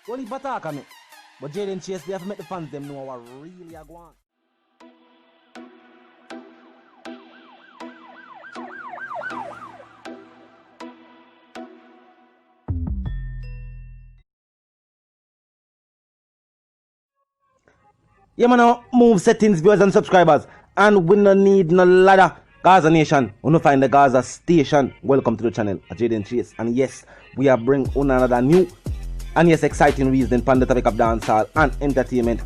Only attack on me. But Jaden Chase, they have to make the fans them know what really are going. Yeah, man, move settings, viewers and subscribers. And we no need no ladder. Gaza Nation, we no find the Gaza Station. Welcome to the channel, Jaden Chase. And yes, we are bringing on another new and yes, exciting reason on the topic of dancehall and entertainment.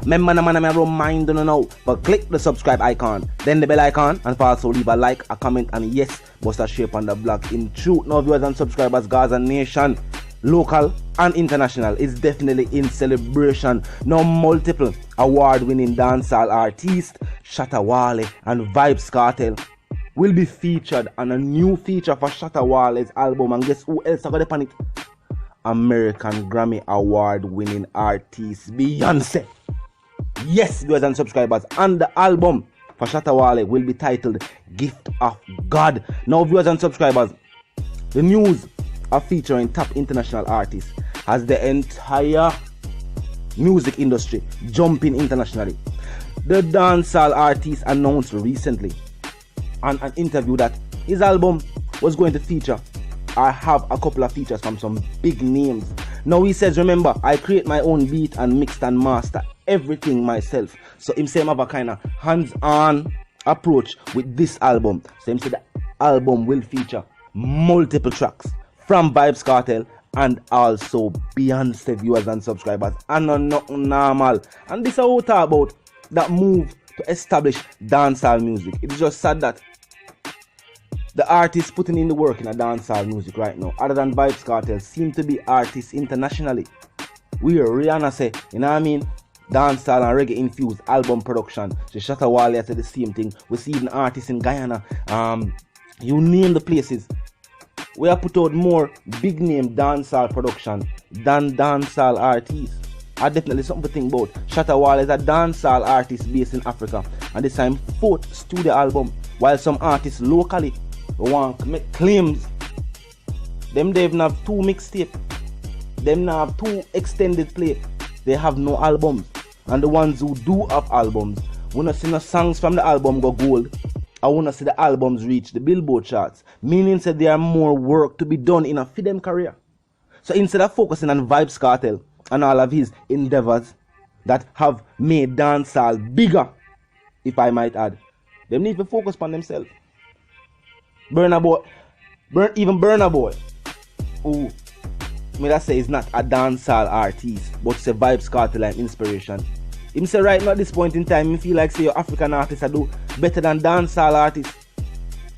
Remember, man, I remind you now, but click the subscribe icon, then the bell icon, and also leave a like, a comment, and yes, bust a share on the blog. In truth, now viewers and subscribers, Gaza Nation, local and international, is definitely in celebration. Now multiple award-winning dancehall artists, Shatta Wale and Vybz Kartel, will be featured on a new feature for Shatta Wale's album. And guess who else I got upon it? American Grammy award-winning artist Beyonce. Yes, viewers and subscribers, and the album for Shatta Wale will be titled Gift of God. Now viewers and subscribers, the news of featuring top international artists has the entire music industry jumping internationally. The dancehall artist announced recently on an interview that his album was going to feature, I have a couple of features from some big names. Now he says, remember, I create my own beat and mixed and master everything myself. So him say have a kind of hands-on approach with this album. So him say the album will feature multiple tracks from Vybz Kartel and also Beyonce, viewers and subscribers. And nothing normal. And this is how we talk about that move to establish dancehall music. It's just sad that the artists putting in the work in a dancehall music right now, other than Vybz Kartel, seem to be artists internationally. We Rihanna say, you know what I mean? Dancehall and reggae infused album production. So Shatta Wale said the same thing. We see even artists in Guyana. You name the places. We have put out more big name dancehall production than dancehall artists. I definitely something to think about. Shatta Wale is a dancehall artist based in Africa, and this time 4th studio album. While some artists locally want to make claims, them they even have 2 mixtape, them now have 2 extended play. They have no albums, and the ones who do have albums, we not see no songs from the album go gold. I want to see the albums reach the Billboard charts, meaning that there are more work to be done in a for them career. So instead of focusing on Vybz Kartel and all of his endeavors that have made dancehall bigger, if I might add, they need to focus on themselves. Burna Boy, who may I say is not a dancehall artist, but say Vybz Kartel and inspiration. Him say right now at this point in time, he feel like say your African artists do better than dancehall artists.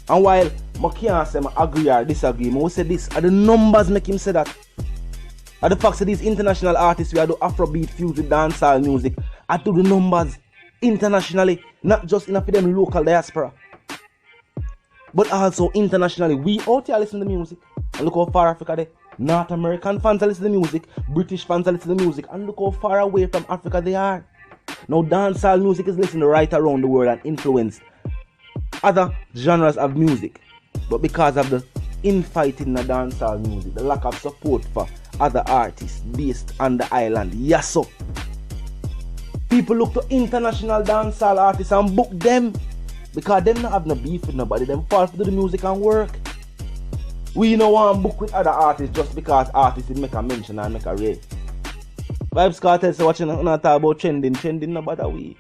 And while I can't say I agree or disagree, I will say this, are the numbers make him say that. Are the fact that these international artists we do Afrobeat fused with dancehall music, I do the numbers internationally, not just in a for them local diaspora, but also internationally. We out here listen to music, and look how far Africa they. North American fans are listening to music, British fans are listening to music, and look how far away from Africa they are. Now dancehall music is listened to right around the world and influenced other genres of music. But because of the infighting in the dancehall music, the lack of support for other artists based on the island, yes so people look to international dancehall artists and book them, because them not have no beef with nobody, them fall to do the music and work. We no want to book with other artists just because artists make a mention and make a rave. Vybz Kartel say watching not talk about trending no bother we.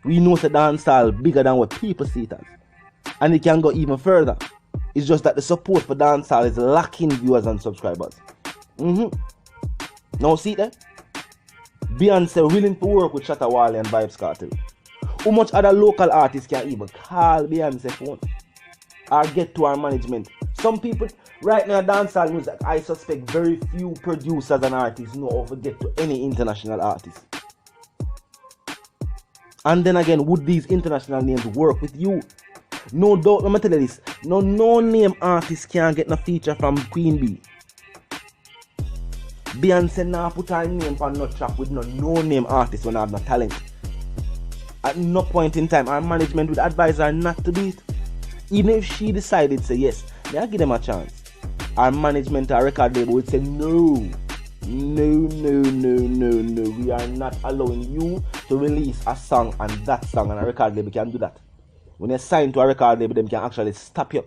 We know the dancehall bigger than what people see it as. And it can go even further. It's just that the support for dancehall is lacking, viewers and subscribers. Now see that? Beyonce willing to work with Shatta Wale and Vybz Kartel. How much other local artists can even call Beyonce phone or get to our management? Some people right now dancehall music, I suspect very few producers and artists know how to get to any international artist. And then again, would these international names work with you? No doubt, let me tell you this. No name artist can get no feature from Queen Bee. Beyonce now put her name on no track with no name artist when I have no talent. At no point in time, our management would advise her not to do it. Even if she decided to say yes, may I give them a chance. Our management, our record label would say no. No. We are not allowing you to release a song and that song, and a record label can do that. When you sign to a record label, them can actually stop you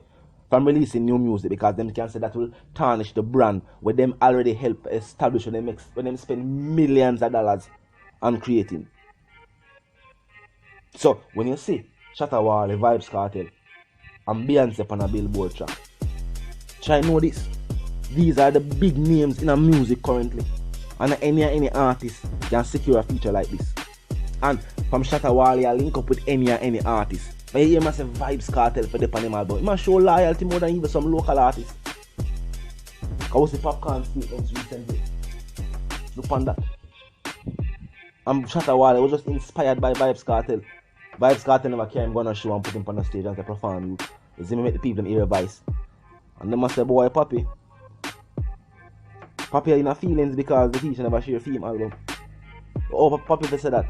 from releasing new music, because them can say that will tarnish the brand where them already help establish when them spend millions of dollars on creating. So when you see Shatta Wale, Vybz Kartel, and Beyonce on a Billboard track, try know this. These are the big names in a music currently, and any artist can secure a feature like this. And from Shatta Wale, I link up with any artist. But you hear me say Vybz Kartel for the Panama album. It must show loyalty more than even some local artists. I was the Popcorn statements recently. Look on that. Shatta Wale was just inspired by Vybz Kartel. Vybz Kartel never came on a show and put him on a stage and to perform. You see me make the people hear a voice. And they must say, boy, Papi in a feelings because the teacher never share a theme album. Oh, Papi said that.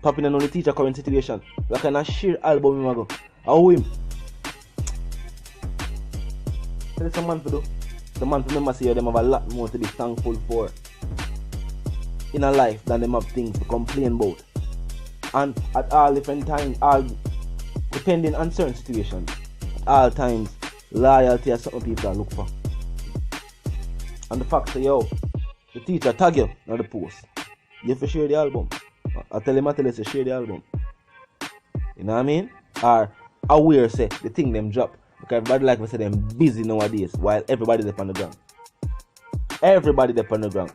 Papi don't know the teacher current situation. Like in a share album him go. How him? So that's a man to do. The man to remember say them have a lot more to be thankful for in a life than them have things to complain about. And at all different times, all depending on certain situations, at all times, loyalty is something people look for. And the fact that the teacher tag you on the post, you have to share the album. I tell him to share the album. You know what I mean? Or aware say the thing them drop. Because everybody like we say them busy nowadays while everybody up on the ground. Everybody up on the ground.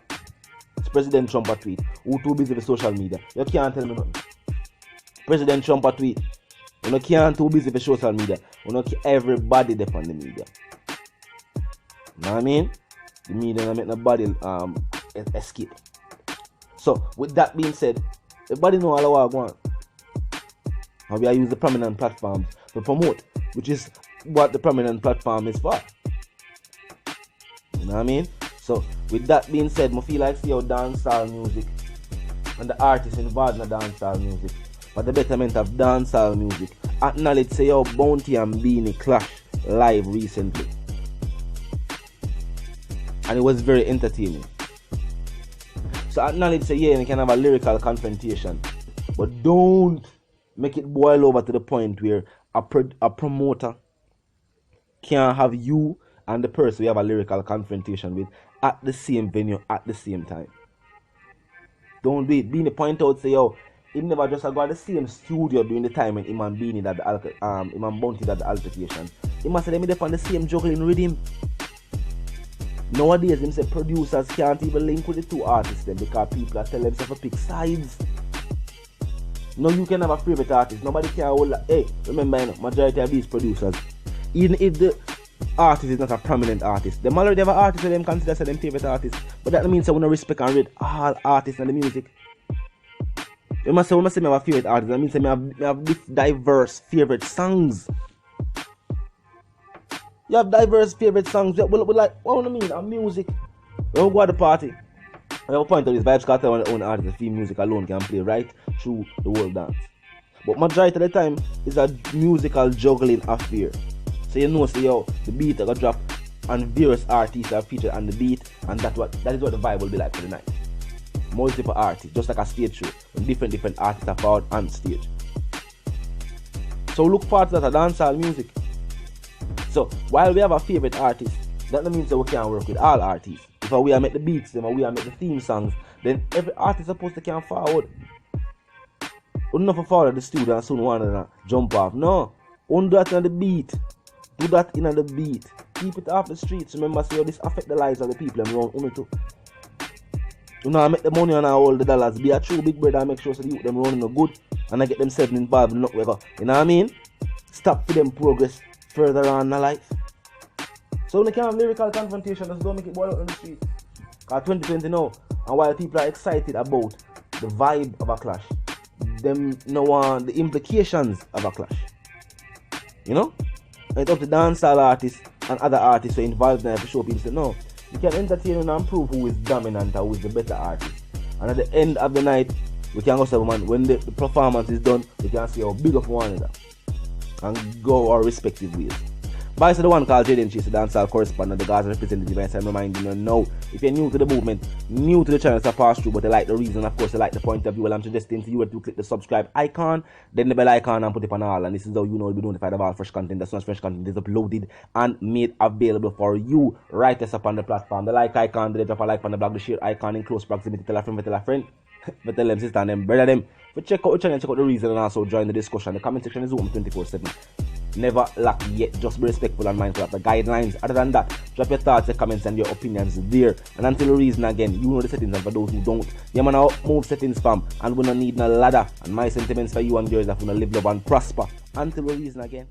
It's President Trump a tweet. Who too busy with social media? You can't tell me nothing. President Trump a tweet. You can't too busy with social media. Everybody up on the media. You know what I mean? The media don't make nobody escape. So with that being said, everybody know all what I want. How we use the prominent platforms to promote, which is what the prominent platform is for. You know what I mean? So with that being said, I feel like see how dancehall music and the artists involved in the dancehall music, but the betterment of dancehall music, acknowledge say how Bounty and Beanie clash live recently. And it was very entertaining. So acknowledge say yeah, you can have a lyrical confrontation, but don't make it boil over to the point where a promoter can have you and the person you have a lyrical confrontation with at the same venue at the same time. Don't do it. Beanie point out say he never just go at the same studio during the time when Imam Beanie that Imam Bounty that the altercation. He must say them on the same juggling rhythm. Nowadays, them say producers can't even link with the two artists then because people are telling themselves to pick sides. No, you can have a favorite artist. Nobody can hold that. Hey, remember, majority of these producers, even if the artist is not a prominent artist, them already have an artist that them consider them favorite artists. But that means I want to respect and read all artists and the music. You must say, when I say I have a favorite artist, that means I have this diverse favorite songs. You have diverse favorite songs. Well, like, what do I mean? A music. When we go to the party, I have a point of this. Vybz Kartel on the own artist, the theme music alone can play right through the whole dance. But majority of the time, it's a musical juggling affair. So you know, the beat that got drop and various artists are featured on the beat, and that is what the vibe will be like for the night. Multiple artists, just like a stage show, when different artists are found on stage. So look forward to that dancehall music. So while we have a favorite artist, that doesn't mean that we can't work with all artists. If we are make the beats, then we are make the theme songs, then every artist is supposed to come forward. We don't have to follow the studio and soon want to jump off. No, don't do that in the beat. Do that in the beat. Keep it off the streets. Remember, say this affect the lives of the people around you too. You know, I make the money and all the dollars. Be a true big brother and make sure so the youth them running no good and I get themselves involved in whatever. You know what I mean? Stop for them progress further on in life. So when you can have lyrical confrontation, just don't make it boil out on the street. Because 2020 now, and while people are excited about the vibe of a clash, them know the implications of a clash. You know? And it's up to dancehall artists and other artists who are involved in it to show people say, no, you can entertain and prove who is dominant or who is the better artist. And at the end of the night, we can go say, man, when the performance is done, we can see how big of one is and go our respective ways. Vice the one called Jaden Chase, the dancehall correspondent, the Gaza representative, and I'm reminding you now, if you're new to the movement, new to the channel, it's a pass through, but you like the reason, of course, you like the point of view, well, I'm suggesting to you to click the subscribe icon, then the bell icon, and put it on all, and this is how you know you'll be notified of all fresh content. As soon as fresh content is uploaded and made available for you, right us up on the platform. The like icon, the drop a like on the blog, the share icon in close proximity, tell a friend, but tell them sister and them brother them. But check out the channel, check out the reason, and also join the discussion. The comment section is open 24/7. Never lack yet, just be respectful and mindful of the guidelines. Other than that, drop your thoughts, your comments, and your opinions there. And until the reason again, you know the settings, and for those who don't, yeah man, I'll move settings fam, and we don't need no ladder. And my sentiments for you and yours, that we don't live, love, and prosper. Until the reason again.